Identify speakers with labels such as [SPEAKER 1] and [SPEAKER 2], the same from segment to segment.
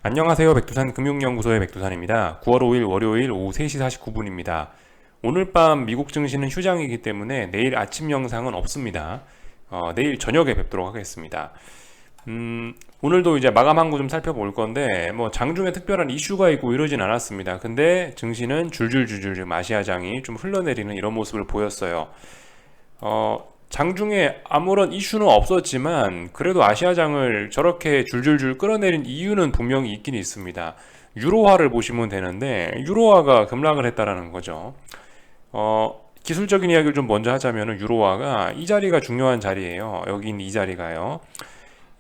[SPEAKER 1] 안녕하세요. 백두산 금융연구소의 백두산입니다. 9월 5일 월요일 오후 3시 49분입니다. 오늘 밤 미국 증시는 휴장이기 때문에 내일 아침 영상은 없습니다. 내일 저녁에 뵙도록 하겠습니다. 오늘도 이제 마감 항구 좀 살펴볼 건데 뭐 장중에 특별한 이슈가 있고 이러진 않았습니다. 근데 증시는 줄줄줄줄 지금 아시아장이 좀 흘러내리는 이런 모습을 보였어요. 장중에 아무런 이슈는 없었지만 그래도 아시아장을 저렇게 줄줄줄 끌어내린 이유는 분명히 있긴 있습니다. 유로화를 보시면 되는데 유로화가 급락을 했다라는 거죠. 기술적인 이야기를 좀 먼저 하자면 유로화가 이 자리가 중요한 자리예요. 여기 있는 이 자리가요.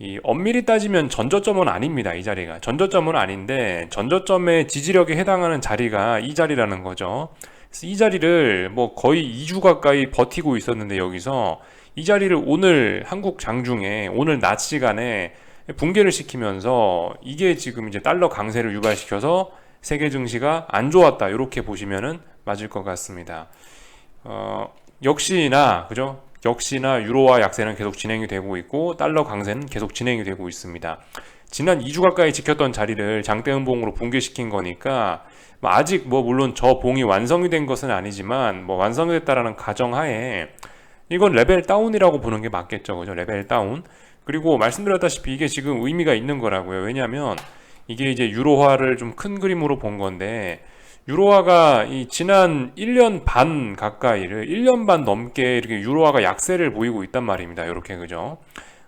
[SPEAKER 1] 이 엄밀히 따지면 전저점은 아닙니다. 이 자리가 전저점은 아닌데 전저점의 지지력에 해당하는 자리가 이 자리라는 거죠. 그래서 이 자리를 뭐 거의 2주 가까이 버티고 있었는데 여기서 이 자리를 오늘 한국 장중에 오늘 낮 시간에 붕괴를 시키면서 이게 지금 이제 달러 강세를 유발시켜서 세계 증시가 안 좋았다 이렇게 보시면은 맞을 것 같습니다. 역시나 그죠? 역시나 유로화 약세는 계속 진행이 되고 있고 달러 강세는 계속 진행이 되고 있습니다. 지난 2주 가까이 지켰던 자리를 장대음봉으로 붕괴시킨 거니까 아직 뭐 물론 저 봉이 완성이 된 것은 아니지만 뭐 완성이 됐다라는 가정하에 이건 레벨 다운이라고 보는 게 맞겠죠. 그죠? 레벨 다운. 그리고 말씀드렸다시피 이게 지금 의미가 있는 거라고요. 왜냐하면 이게 이제 유로화를 좀 큰 그림으로 본 건데 유로화가 이 지난 1년 반 가까이를 1년 반 넘게 이렇게 유로화가 약세를 보이고 있단 말입니다. 이렇게 그죠?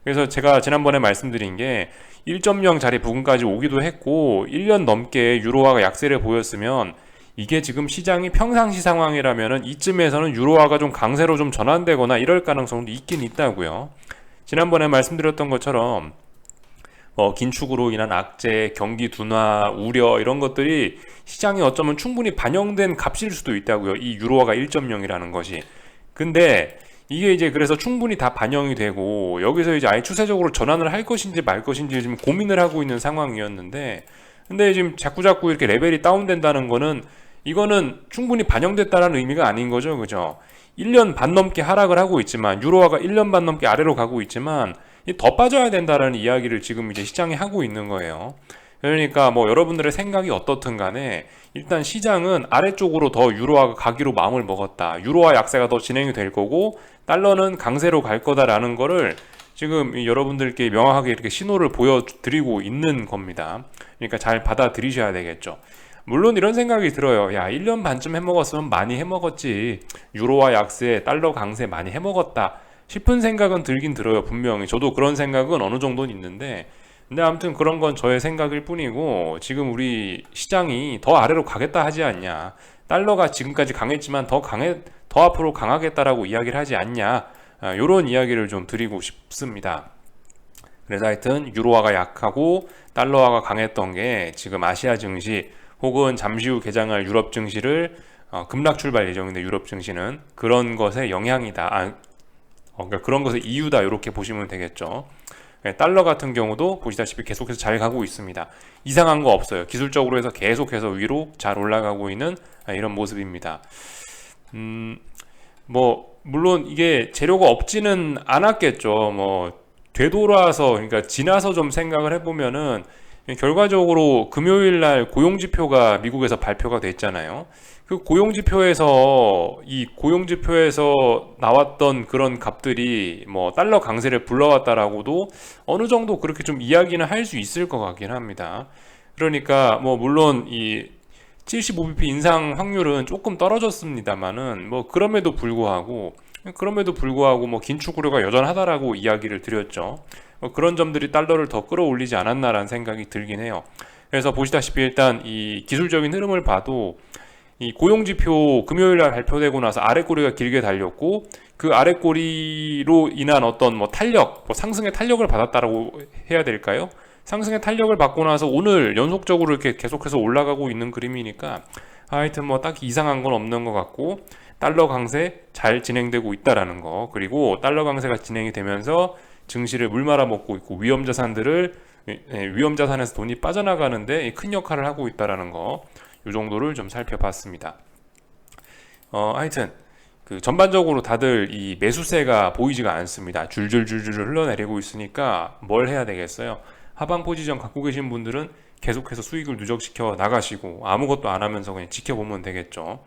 [SPEAKER 1] 그래서 제가 지난번에 말씀드린 게 1.0 자리 부근까지 오기도 했고 1년 넘게 유로화가 약세를 보였으면 이게 지금 시장이 평상시 상황이라면은 이쯤에서는 유로화가 좀 강세로 좀 전환되거나 이럴 가능성도 있긴 있다고요. 지난번에 말씀드렸던 것처럼 긴축으로 인한 악재, 경기 둔화, 우려 이런 것들이 시장에 어쩌면 충분히 반영된 값일 수도 있다고요. 이 유로화가 1.0이라는 것이. 근데 이게 이제 그래서 충분히 다 반영이 되고 여기서 이제 아예 추세적으로 전환을 할 것인지 말 것인지 지금 고민을 하고 있는 상황이었는데 근데 지금 자꾸자꾸 이렇게 레벨이 다운된다는 거는 이거는 충분히 반영됐다는 의미가 아닌 거죠. 그죠? 1년 반 넘게 하락을 하고 있지만 유로화가 1년 반 넘게 아래로 가고 있지만 더 빠져야 된다라는 이야기를 지금 이제 시장이 하고 있는 거예요. 그러니까 뭐 여러분들의 생각이 어떻든 간에 일단 시장은 아래쪽으로 더 유로화가 가기로 마음을 먹었다. 유로화 약세가 더 진행이 될 거고 달러는 강세로 갈 거다라는 거를 지금 여러분들께 명확하게 이렇게 신호를 보여드리고 있는 겁니다. 그러니까 잘 받아들이셔야 되겠죠. 물론 이런 생각이 들어요. 야, 1년 반쯤 해먹었으면 많이 해먹었지. 유로화 약세, 달러 강세 많이 해먹었다 싶은 생각은 들긴 들어요. 분명히. 저도 그런 생각은 어느 정도는 있는데 근데 아무튼 그런 건 저의 생각일 뿐이고 지금 우리 시장이 더 아래로 가겠다 하지 않냐. 달러가 지금까지 강했지만 더 앞으로 강하겠다라고 이야기를 하지 않냐. 요런 이야기를 좀 드리고 싶습니다. 그래서 하여튼 유로화가 약하고 달러화가 강했던 게 지금 아시아 증시 혹은 잠시 후 개장할 유럽 증시를 급락 출발 예정인데 유럽 증시는 그런 것의 영향이다. 그러니까 그런 것의 이유다 이렇게 보시면 되겠죠. 달러 같은 경우도 보시다시피 계속해서 잘 가고 있습니다. 이상한 거 없어요. 기술적으로 해서 계속해서 위로 잘 올라가고 있는 이런 모습입니다. 뭐 물론 이게 재료가 없지는 않았겠죠. 뭐 되돌아서 그러니까 지나서 좀 생각을 해보면은 결과적으로 금요일 날 고용지표가 미국에서 발표가 됐잖아요. 그 고용지표에서 나왔던 그런 값들이 뭐 달러 강세를 불러왔다라고도 어느 정도 그렇게 좀 이야기는 할 수 있을 것 같긴 합니다. 그러니까 뭐 물론 이 75bp 인상 확률은 조금 떨어졌습니다만은 뭐 그럼에도 불구하고 뭐 긴축 우려가 여전하다라고 이야기를 드렸죠. 그런 점들이 달러를 더 끌어올리지 않았나라는 생각이 들긴 해요. 그래서 보시다시피 일단 이 기술적인 흐름을 봐도 이 고용지표 금요일날 발표되고 나서 아랫꼬리가 길게 달렸고 그 아랫꼬리로 인한 어떤 뭐 탄력, 뭐 상승의 탄력을 받았다라고 해야 될까요? 상승의 탄력을 받고 나서 오늘 연속적으로 이렇게 계속해서 올라가고 있는 그림이니까 하여튼 뭐 딱히 이상한 건 없는 것 같고 달러 강세 잘 진행되고 있다라는 거 그리고 달러 강세가 진행이 되면서 증시를 물 말아먹고 있고 위험자산에서 돈이 빠져나가는데 큰 역할을 하고 있다라는 거 이 정도를 좀 살펴봤습니다. 하여튼 그 전반적으로 다들 이 매수세가 보이지가 않습니다. 줄줄줄줄 흘러내리고 있으니까 뭘 해야 되겠어요? 하방 포지션 갖고 계신 분들은 계속해서 수익을 누적시켜 나가시고 아무것도 안 하면서 그냥 지켜보면 되겠죠.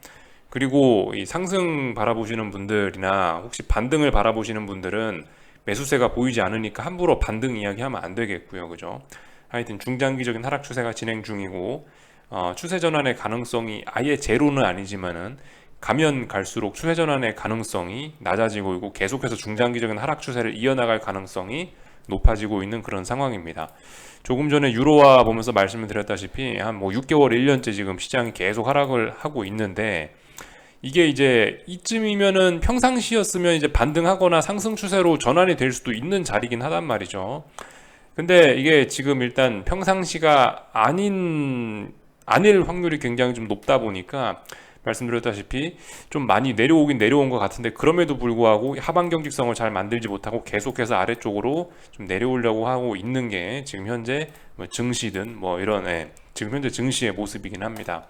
[SPEAKER 1] 그리고 이 상승 바라보시는 분들이나 혹시 반등을 바라보시는 분들은 매수세가 보이지 않으니까 함부로 반등 이야기하면 안 되겠고요. 그죠? 하여튼 중장기적인 하락 추세가 진행 중이고 추세 전환의 가능성이 아예 제로는 아니지만은 가면 갈수록 추세 전환의 가능성이 낮아지고 있고 계속해서 중장기적인 하락 추세를 이어나갈 가능성이 높아지고 있는 그런 상황입니다. 조금 전에 유로화 보면서 말씀을 드렸다시피 한 뭐 6개월, 1년째 지금 시장이 계속 하락을 하고 있는데 이게 이제 이쯤이면은 평상시였으면 이제 반등하거나 상승 추세로 전환이 될 수도 있는 자리긴 하단 말이죠. 근데 이게 지금 일단 평상시가 아닐 확률이 굉장히 좀 높다 보니까 말씀드렸다시피 좀 많이 내려오긴 내려온 것 같은데 그럼에도 불구하고 하방 경직성을 잘 만들지 못하고 계속해서 아래쪽으로 좀 내려오려고 하고 있는 게 지금 현재 뭐 증시든 뭐 이런 지금 현재 증시의 모습이긴 합니다.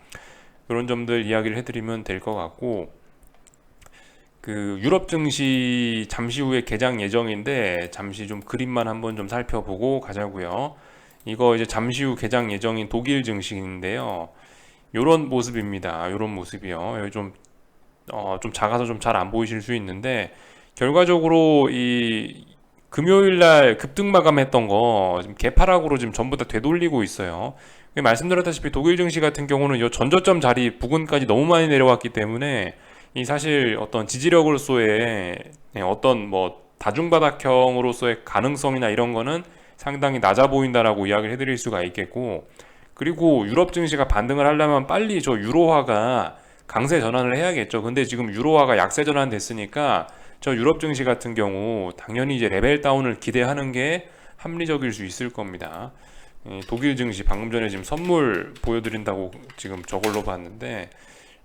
[SPEAKER 1] 그런 점들 이야기를 해드리면 될 것 같고 그 유럽 증시 잠시 후에 개장 예정인데 잠시 좀 그림만 한번 좀 살펴보고 가자고요. 이거 이제 잠시 후 개장 예정인 독일 증시인데요. 요런 모습입니다. 요런 모습이요. 여기 좀 작아서 좀 잘 안 보이실 수 있는데 결과적으로 이 금요일 날 급등 마감했던 거 지금 개파락으로 지금 전부 다 되돌리고 있어요. 말씀드렸다시피 독일 증시 같은 경우는 요 전저점 자리 부근까지 너무 많이 내려왔기 때문에 이 사실 어떤 지지력으로서의 어떤 뭐 다중바닥형으로서의 가능성이나 이런 거는 상당히 낮아 보인다라고 이야기를 해드릴 수가 있겠고 그리고 유럽 증시가 반등을 하려면 빨리 저 유로화가 강세 전환을 해야겠죠. 근데 지금 유로화가 약세 전환 됐으니까 저 유럽 증시 같은 경우 당연히 이제 레벨 다운을 기대하는 게 합리적일 수 있을 겁니다. 독일 증시 방금 전에 지금 선물 보여드린다고 지금 저걸로 봤는데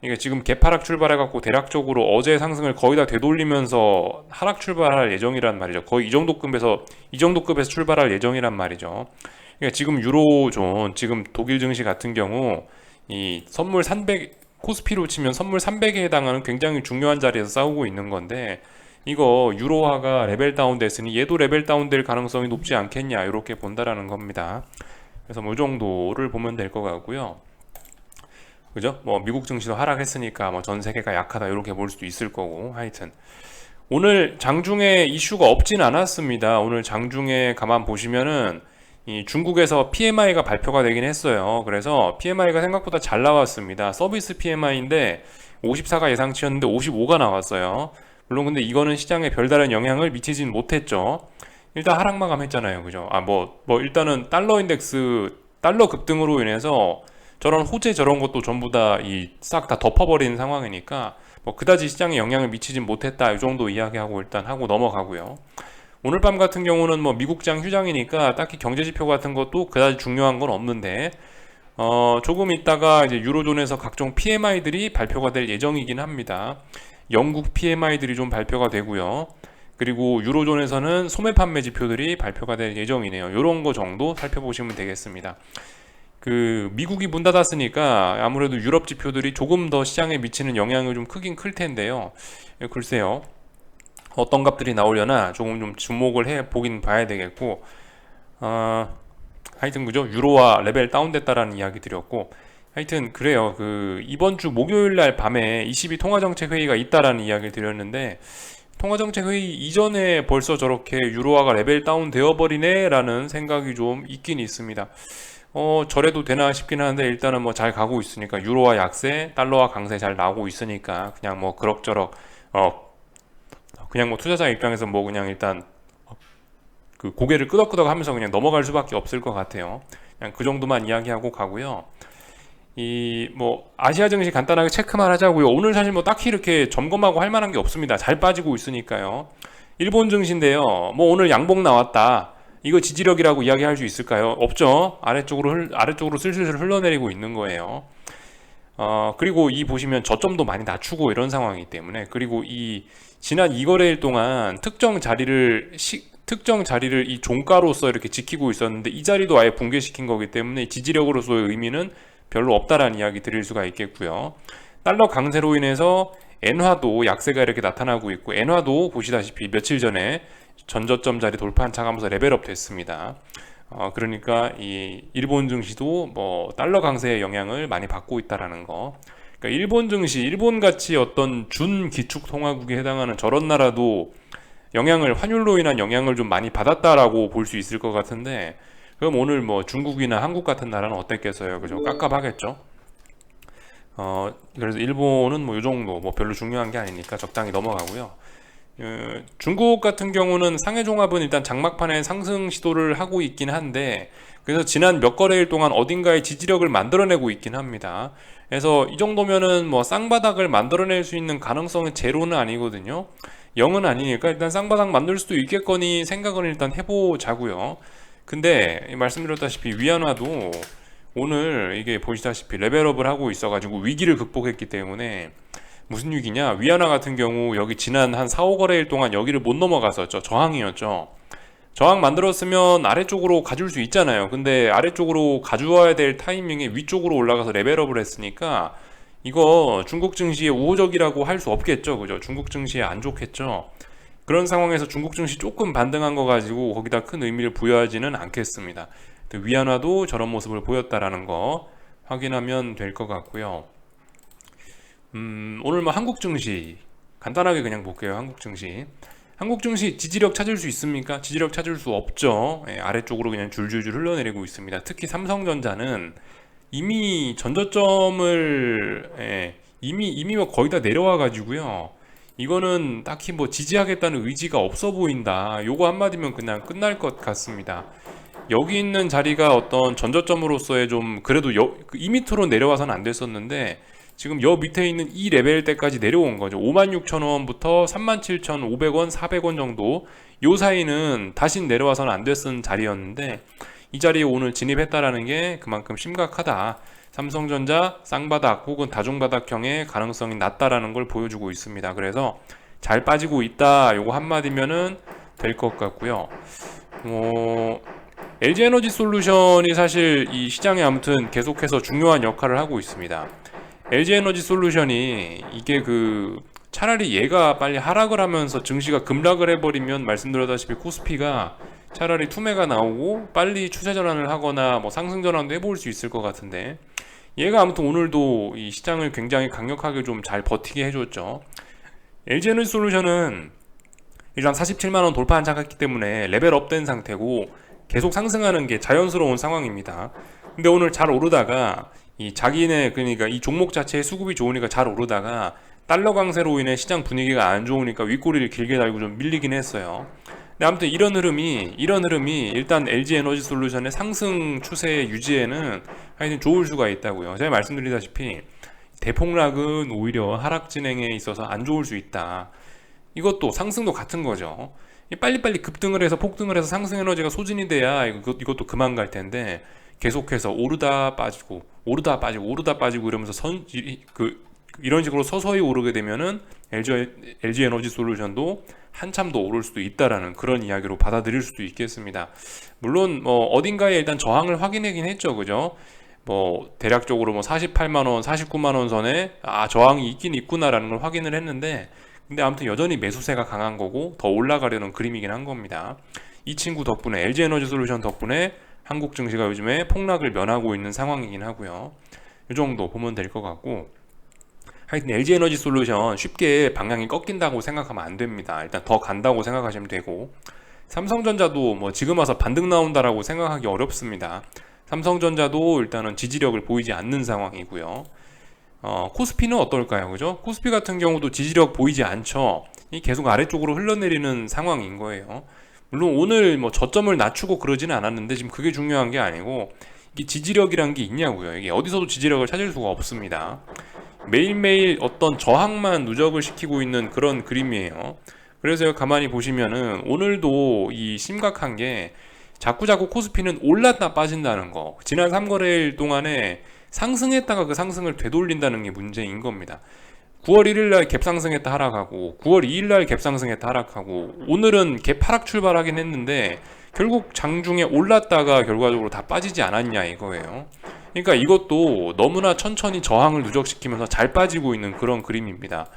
[SPEAKER 1] 이게 지금 개파락 출발해갖고 대략적으로 어제 상승을 거의 다 되돌리면서 하락 출발할 예정이란 말이죠. 거의 이 정도 급에서 출발할 예정이란 말이죠. 그러니까 지금 유로존, 지금 독일 증시 같은 경우 이 선물 300 코스피로 치면 선물 300에 해당하는 굉장히 중요한 자리에서 싸우고 있는 건데 이거 유로화가 레벨 다운 됐으니 얘도 레벨 다운 될 가능성이 높지 않겠냐 이렇게 본다라는 겁니다. 그래서 뭐 이 정도를 보면 될 것 같고요. 그죠? 뭐 미국 증시도 하락했으니까 뭐 전 세계가 약하다 이렇게 볼 수도 있을 거고 하여튼 오늘 장중에 이슈가 없진 않았습니다. 오늘 장중에 가만 보시면은 이 중국에서 PMI가 발표가 되긴 했어요. 그래서 PMI가 생각보다 잘 나왔습니다. 서비스 PMI인데 54가 예상치였는데 55가 나왔어요. 물론 근데 이거는 시장에 별다른 영향을 미치진 못했죠. 일단 하락 마감했잖아요. 그죠? 일단은 달러 인덱스 달러 급등으로 인해서 저런 호재 저런 것도 전부 다 싹 다 덮어버리는 상황이니까 뭐 그다지 시장에 영향을 미치진 못했다 이 정도 이야기하고 일단 하고 넘어가고요. 오늘 밤 같은 경우는 뭐 미국장 휴장이니까 딱히 경제 지표 같은 것도 그다지 중요한 건 없는데 조금 있다가 이제 유로존에서 각종 PMI들이 발표가 될 예정이긴 합니다. 영국 PMI들이 좀 발표가 되고요. 그리고 유로존에서는 소매 판매 지표들이 발표가 될 예정이네요. 이런 거 정도 살펴보시면 되겠습니다. 그 미국이 문 닫았으니까 아무래도 유럽 지표들이 조금 더 시장에 미치는 영향이 좀 크긴 클 텐데요. 글쎄요. 어떤 값들이 나오려나 조금 좀 주목을 해 보긴 봐야 되겠고 하여튼 그죠? 유로화 레벨 다운됐다라는 이야기 드렸고 하여튼 그래요. 그 이번 주 목요일 날 밤에 ECB 통화정책 회의가 있다라는 이야기를 드렸는데 통화정책 회의 이전에 벌써 저렇게 유로화가 레벨 다운 되어버리네라는 생각이 좀 있긴 있습니다. 저래도 되나 싶긴 한데 일단은 뭐 잘 가고 있으니까 유로화 약세, 달러화 강세 잘 나오고 있으니까 그냥 뭐 그럭저럭 그냥 뭐 투자자 입장에서 뭐 그냥 일단 그 고개를 끄덕끄덕 하면서 그냥 넘어갈 수밖에 없을 것 같아요. 그냥 그 정도만 이야기하고 가고요. 이 뭐 아시아 증시 간단하게 체크만 하자고요. 오늘 사실 뭐 딱히 이렇게 점검하고 할 만한 게 없습니다. 잘 빠지고 있으니까요. 일본 증시인데요. 뭐 오늘 양봉 나왔다. 이거 지지력이라고 이야기할 수 있을까요? 없죠. 아래쪽으로 슬슬 흘러내리고 있는 거예요. 그리고 이 보시면 저점도 많이 낮추고 이런 상황이기 때문에 그리고 이 지난 2거래일 동안 특정 자리를 이 종가로서 이렇게 지키고 있었는데 이 자리도 아예 붕괴시킨 거기 때문에 지지력으로서의 의미는 별로 없다라는 이야기 드릴 수가 있겠고요. 달러 강세로 인해서 엔화도 약세가 이렇게 나타나고 있고 엔화도 보시다시피 며칠 전에 전저점 자리 돌파 한차가면서 레벨업 됐습니다. 그러니까 이 일본 증시도 뭐 달러 강세의 영향을 많이 받고 있다라는 거. 그러니까 일본 증시, 일본 같이 어떤 준기축 통화국에 해당하는 저런 나라도 환율로 인한 영향을 좀 많이 받았다라고 볼 수 있을 것 같은데, 그럼 오늘 뭐 중국이나 한국 같은 나라는 어땠겠어요? 그죠? 깝깝하겠죠? 그래서 일본은 뭐 요 정도, 뭐 별로 중요한 게 아니니까 적당히 넘어가고요. 중국 같은 경우는 상해종합은 일단 장막판에 상승 시도를 하고 있긴 한데, 그래서 지난 몇 거래일 동안 어딘가에 지지력을 만들어내고 있긴 합니다. 그래서 이 정도면은 뭐 쌍바닥을 만들어낼 수 있는 가능성은 제로는 아니거든요. 0은 아니니까 일단 쌍바닥 만들 수도 있겠거니 생각을 일단 해보자고요. 근데 말씀드렸다시피 위안화도 오늘 이게 보시다시피 레벨업을 하고 있어가지고 위기를 극복했기 때문에, 무슨 위기냐, 위안화 같은 경우 여기 지난 한 4, 5거래일 동안 여기를 못 넘어갔었죠. 저항이었죠. 저항 만들었으면 아래쪽으로 가줄 수 있잖아요. 근데 아래쪽으로 가져와야 될 타이밍에 위쪽으로 올라가서 레벨업을 했으니까 이거 중국 증시에 우호적이라고 할 수 없겠죠. 그죠? 중국 증시에 안 좋겠죠. 그런 상황에서 중국 증시 조금 반등한 거 가지고 거기다 큰 의미를 부여하지는 않겠습니다. 위안화도 저런 모습을 보였다라는 거 확인하면 될 것 같고요. 오늘 뭐 한국 증시 간단하게 그냥 볼게요. 한국 증시 지지력 찾을 수 있습니까? 지지력 찾을 수 없죠. 아래쪽으로 그냥 줄줄줄 흘러내리고 있습니다. 특히 삼성전자는 이미 전저점을 이미 뭐 거의 다 내려와 가지고요. 이거는 딱히 뭐 지지하겠다는 의지가 없어 보인다. 요거 한마디면 그냥 끝날 것 같습니다. 여기 있는 자리가 어떤 전저점으로서의 좀 그래도 이 밑으로 내려와서는 안 됐었는데, 지금 여 밑에 있는 이 레벨 때까지 내려온 거죠. 56,000원부터 37,500원, 400원 정도, 요 사이는 다시 내려와서는 안 됐은 자리였는데 이 자리에 오늘 진입했다라는 게 그만큼 심각하다. 삼성전자 쌍바닥 혹은 다중바닥형의 가능성이 낮다라는 걸 보여주고 있습니다. 그래서 잘 빠지고 있다. 요거 한마디면은 될 것 같고요. LG에너지솔루션이 사실 이 시장에 아무튼 계속해서 중요한 역할을 하고 있습니다. LG에너지솔루션이 이게 차라리 얘가 빨리 하락을 하면서 증시가 급락을 해버리면 말씀드렸다시피 코스피가 차라리 투매가 나오고 빨리 추세 전환을 하거나 뭐 상승 전환도 해볼 수 있을 것 같은데, 얘가 아무튼 오늘도 이 시장을 굉장히 강력하게 좀 잘 버티게 해줬죠. LG에너지솔루션은 일단 47만원 돌파 안착했기 때문에 레벨업된 상태고 계속 상승하는 게 자연스러운 상황입니다. 근데 오늘 잘 오르다가 이 자기네, 그러니까 이 종목 자체의 수급이 좋으니까 잘 오르다가 달러 강세로 인해 시장 분위기가 안 좋으니까 윗꼬리를 길게 달고 좀 밀리긴 했어요. 근데 아무튼 이런 흐름이 일단 LG에너지솔루션의 상승 추세 유지에는 하여튼 좋을 수가 있다고요. 제가 말씀드리다시피 대폭락은 오히려 하락 진행에 있어서 안 좋을 수 있다. 이것도 상승도 같은 거죠. 빨리빨리 급등을 해서 폭등을 해서 상승 에너지가 소진이 돼야 이것도 그만 갈 텐데, 계속해서 오르다 빠지고 이러면서 이런 식으로 서서히 오르게 되면은 LG 에너지 솔루션도 한참 더 오를 수도 있다라는 그런 이야기로 받아들일 수도 있겠습니다. 물론 뭐 어딘가에 일단 저항을 확인하긴 했죠. 그죠? 뭐 대략적으로 뭐 48만 원, 49만 원 선에 저항이 있긴 있구나라는 걸 확인을 했는데, 근데 아무튼 여전히 매수세가 강한 거고 더 올라가려는 그림이긴 한 겁니다. 이 친구 덕분에, LG 에너지 솔루션 덕분에 한국 증시가 요즘에 폭락을 면하고 있는 상황이긴 하고요. 이 정도 보면 될 것 같고, 하여튼 LG 에너지 솔루션 쉽게 방향이 꺾인다고 생각하면 안 됩니다. 일단 더 간다고 생각하시면 되고, 삼성전자도 뭐 지금 와서 반등 나온다라고 생각하기 어렵습니다. 삼성전자도 일단은 지지력을 보이지 않는 상황이고요. 코스피는 어떨까요? 그죠? 코스피 같은 경우도 지지력 보이지 않죠. 이 계속 아래쪽으로 흘러내리는 상황인 거예요. 물론 오늘 뭐 저점을 낮추고 그러지는 않았는데 지금 그게 중요한 게 아니고, 이게 지지력이란 게 있냐고요. 이게 어디서도 지지력을 찾을 수가 없습니다. 매일매일 어떤 저항만 누적을 시키고 있는 그런 그림이에요. 그래서 가만히 보시면은 오늘도 이 심각한 게 자꾸자꾸 코스피는 올랐다 빠진다는 거. 지난 3거래일 동안에 상승했다가 그 상승을 되돌린다는 게 문제인 겁니다. 9월 1일날 갭 상승했다 하락하고 9월 2일날 갭 상승했다 하락하고 오늘은 갭 하락 출발하긴 했는데 결국 장중에 올랐다가 결과적으로 다 빠지지 않았냐 이거예요. 그러니까 이것도 너무나 천천히 저항을 누적시키면서 잘 빠지고 있는 그런 그림입니다.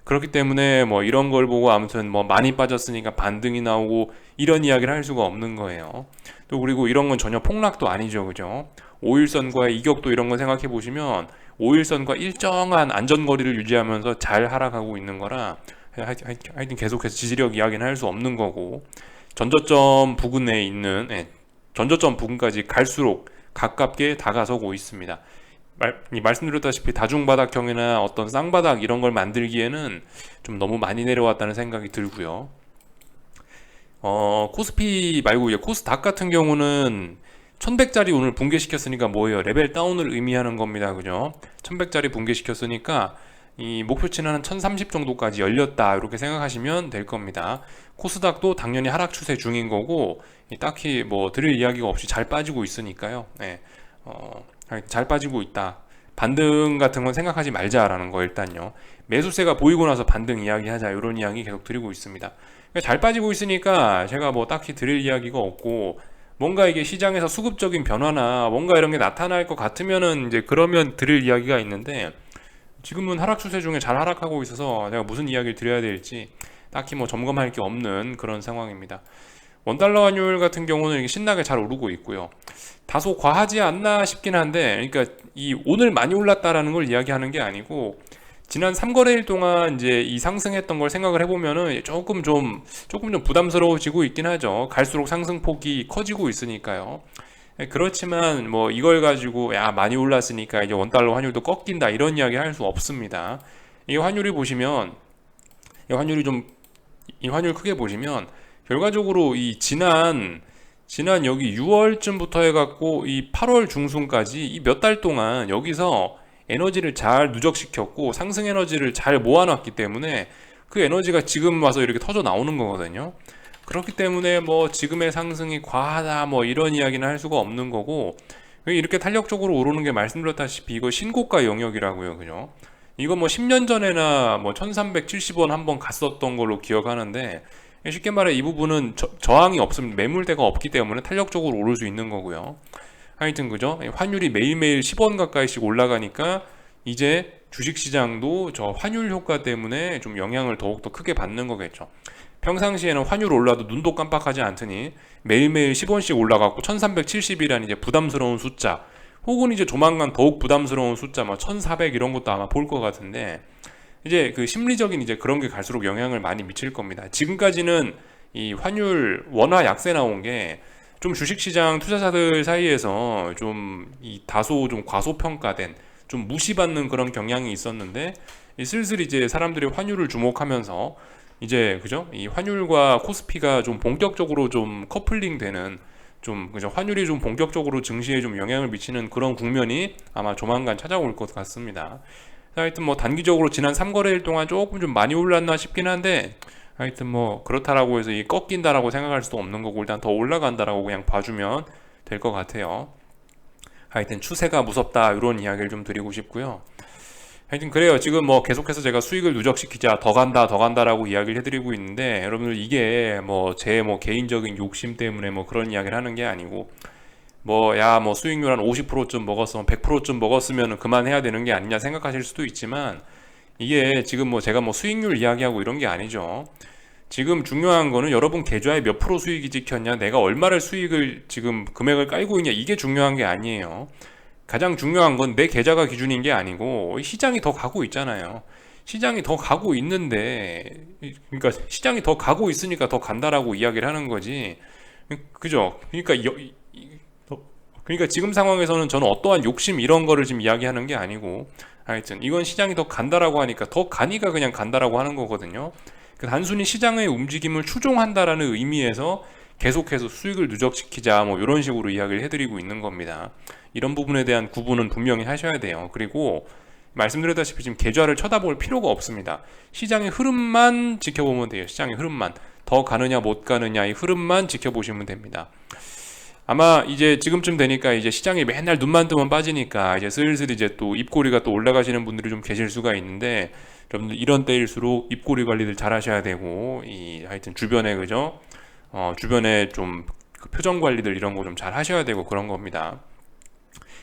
[SPEAKER 1] 그렇기 때문에 뭐 이런 걸 보고 아무튼 뭐 많이 빠졌으니까 반등이 나오고 이런 이야기를 할 수가 없는 거예요. 또 그리고 이런 건 전혀 폭락도 아니죠. 그죠? 5일선과의 이격도 이런 거 생각해 보시면 5일선과 일정한 안전거리를 유지하면서 잘 하락하고 있는 거라 하여튼 계속해서 지지력 이야기는 할 수 없는 거고, 전저점 부근에 있는 전저점 부근까지 갈수록 가깝게 다가서고 있습니다. 말씀드렸다시피 다중바닥형이나 어떤 쌍바닥 이런 걸 만들기에는 좀 너무 많이 내려왔다는 생각이 들고요. 코스피 말고 코스닥 같은 경우는 1100짜리 오늘 붕괴시켰으니까 뭐예요? 레벨 다운을 의미하는 겁니다. 그죠? 1100짜리 붕괴시켰으니까 이 목표치는 한 1030 정도까지 열렸다, 이렇게 생각하시면 될 겁니다. 코스닥도 당연히 하락 추세 중인 거고, 딱히 뭐 드릴 이야기가 없이 잘 빠지고 있으니까요. 잘 빠지고 있다. 반등 같은 건 생각하지 말자라는 거 일단요. 매수세가 보이고 나서 반등 이야기하자, 이런 이야기 계속 드리고 있습니다. 잘 빠지고 있으니까 제가 뭐 딱히 드릴 이야기가 없고, 뭔가 이게 시장에서 수급적인 변화나 뭔가 이런 게 나타날 것 같으면은 이제 그러면 드릴 이야기가 있는데, 지금은 하락 추세 중에 잘 하락하고 있어서 내가 무슨 이야기를 드려야 될지 딱히 뭐 점검할 게 없는 그런 상황입니다. 원달러 환율 같은 경우는 이게 신나게 잘 오르고 있고요. 다소 과하지 않나 싶긴 한데, 그러니까 이 오늘 많이 올랐다라는 걸 이야기하는 게 아니고, 지난 3거래일 동안 이제 이 상승했던 걸 생각을 해보면은 조금 좀 부담스러워지고 있긴 하죠. 갈수록 상승폭이 커지고 있으니까요. 그렇지만 뭐 이걸 가지고 야 많이 올랐으니까 이제 원달러 환율도 꺾인다, 이런 이야기 할 수 없습니다. 이 환율이 보시면 이 환율 크게 보시면 결과적으로 이 지난 여기 6월쯤부터 해갖고 이 8월 중순까지 이 몇 달 동안 여기서 에너지를 잘 누적시켰고 상승 에너지를 잘 모아놨기 때문에 그 에너지가 지금 와서 이렇게 터져 나오는 거거든요. 그렇기 때문에 뭐 지금의 상승이 과하다 뭐 이런 이야기는 할 수가 없는 거고, 이렇게 탄력적으로 오르는 게 말씀드렸다시피 이거 신고가 영역이라고요. 그죠? 이거 뭐 10년 전에나 뭐 1370원 한번 갔었던 걸로 기억하는데, 쉽게 말해 이 부분은 저항이 없으면 매물대가 없기 때문에 탄력적으로 오를 수 있는 거고요. 하여튼 그죠? 환율이 매일매일 10원 가까이씩 올라가니까 이제 주식시장도 저 환율 효과 때문에 좀 영향을 더욱더 크게 받는 거겠죠. 평상시에는 환율 올라도 눈도 깜빡하지 않더니 매일매일 10원씩 올라가고 1370이라는 이제 부담스러운 숫자, 혹은 이제 조만간 더욱 부담스러운 숫자 뭐 1400 이런 것도 아마 볼 것 같은데, 이제 그 심리적인 이제 그런 게 갈수록 영향을 많이 미칠 겁니다. 지금까지는 이 환율 원화 약세 나온 게 좀 주식시장 투자자들 사이에서 좀 이 다소 좀 과소평가된, 좀 무시받는 그런 경향이 있었는데, 슬슬 이제 사람들이 환율을 주목하면서 이제 그죠? 이 환율과 코스피가 좀 본격적으로 좀 커플링 되는, 좀 그죠? 환율이 좀 본격적으로 증시에 좀 영향을 미치는 그런 국면이 아마 조만간 찾아올 것 같습니다. 하여튼 뭐 단기적으로 지난 3거래일 동안 조금 좀 많이 올랐나 싶긴 한데, 하여튼 뭐 그렇다라고 해서 이 꺾인다라고 생각할 수도 없는 거고, 일단 더 올라간다라고 그냥 봐주면 될 것 같아요. 하여튼 추세가 무섭다, 이런 이야기를 좀 드리고 싶고요. 하여튼 그래요. 지금 뭐 계속해서 제가 수익을 누적시키자, 더 간다라고 이야기를 해드리고 있는데, 여러분들 이게 뭐 제 뭐 개인적인 욕심 때문에 뭐 그런 이야기를 하는 게 아니고, 뭐 수익률 한 50%쯤 먹었으면 100%쯤 먹었으면 그만해야 되는 게 아니냐 생각하실 수도 있지만, 이게 지금 뭐 제가 뭐 수익률 이야기하고 이런 게 아니죠. 지금 중요한 거는 여러분 계좌에 몇 프로 수익이 찍혔냐, 내가 얼마를 수익을 지금 금액을 깔고 있냐, 이게 중요한 게 아니에요. 가장 중요한 건 내 계좌가 기준인 게 아니고 시장이 더 가고 있잖아요. 시장이 더 가고 있는데, 그러니까 시장이 더 가고 있으니까 더 간다라고 이야기를 하는 거지. 그죠? 그러니까 지금 상황에서는 저는 어떠한 욕심 이런 거를 지금 이야기하는 게 아니고, 하여튼 이건 시장이 더 간다라고 하니까 더 가니까 그냥 간다라고 하는 거거든요. 단순히 시장의 움직임을 추종한다라는 의미에서 계속해서 수익을 누적시키자 뭐 이런 식으로 이야기를 해드리고 있는 겁니다. 이런 부분에 대한 구분은 분명히 하셔야 돼요. 그리고 말씀드렸다시피 지금 계좌를 쳐다볼 필요가 없습니다. 시장의 흐름만 지켜보면 돼요. 시장의 흐름만, 더 가느냐 못 가느냐 이 흐름만 지켜보시면 됩니다. 아마 이제 지금쯤 되니까 이제 시장이 맨날 눈만 뜨면 빠지니까 이제 슬슬 이제 또 입꼬리가 또 올라가시는 분들이 좀 계실 수가 있는데, 여러분들 이런 때일수록 입꼬리 관리들 잘 하셔야 되고, 하여튼 주변에 그죠? 주변에 좀그 표정 관리들 이런 거 좀 잘 하셔야 되고 그런 겁니다.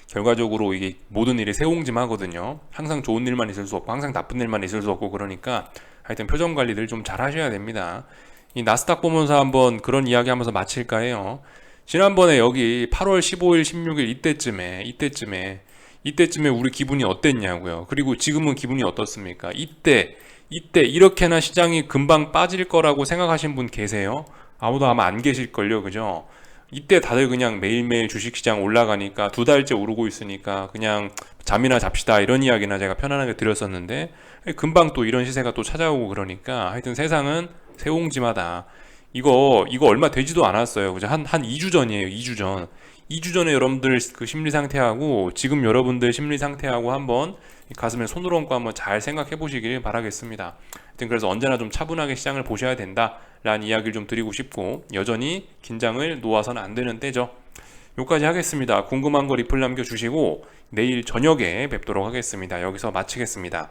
[SPEAKER 1] 결과적으로 이게 모든 일이 새옹짐하거든요. 항상 좋은 일만 있을 수 없고 항상 나쁜 일만 있을 수 없고 그러니까 하여튼 표정 관리들 좀 잘 하셔야 됩니다. 이 나스닥 보면서 한번 그런 이야기 하면서 마칠까 해요. 지난번에 여기 8월 15일, 16일 이때쯤에 우리 기분이 어땠냐고요. 그리고 지금은 기분이 어떻습니까? 이때 이렇게나 시장이 금방 빠질 거라고 생각하신 분 계세요? 아무도 아마 안 계실걸요, 그죠? 이때 다들 그냥 매일매일 주식시장 올라가니까 2달째 오르고 있으니까 그냥 잠이나 잡시다 이런 이야기나 제가 편안하게 드렸었는데 금방 또 이런 시세가 또 찾아오고 그러니까 하여튼 세상은 새옹지마다 이거 얼마 되지도 않았어요. 그죠? 한 2주 전이에요. 2주 전. 2주 전에 여러분들 그 심리 상태하고 지금 여러분들 심리 상태하고 한번 가슴에 손을 얹고 한번 잘 생각해 보시길 바라겠습니다. 하여튼 그래서 언제나 좀 차분하게 시장을 보셔야 된다라는 이야기를 좀 드리고 싶고 여전히 긴장을 놓아서는 안 되는 때죠. 여기까지 하겠습니다. 궁금한 거 리플 남겨주시고 내일 저녁에 뵙도록 하겠습니다. 여기서 마치겠습니다.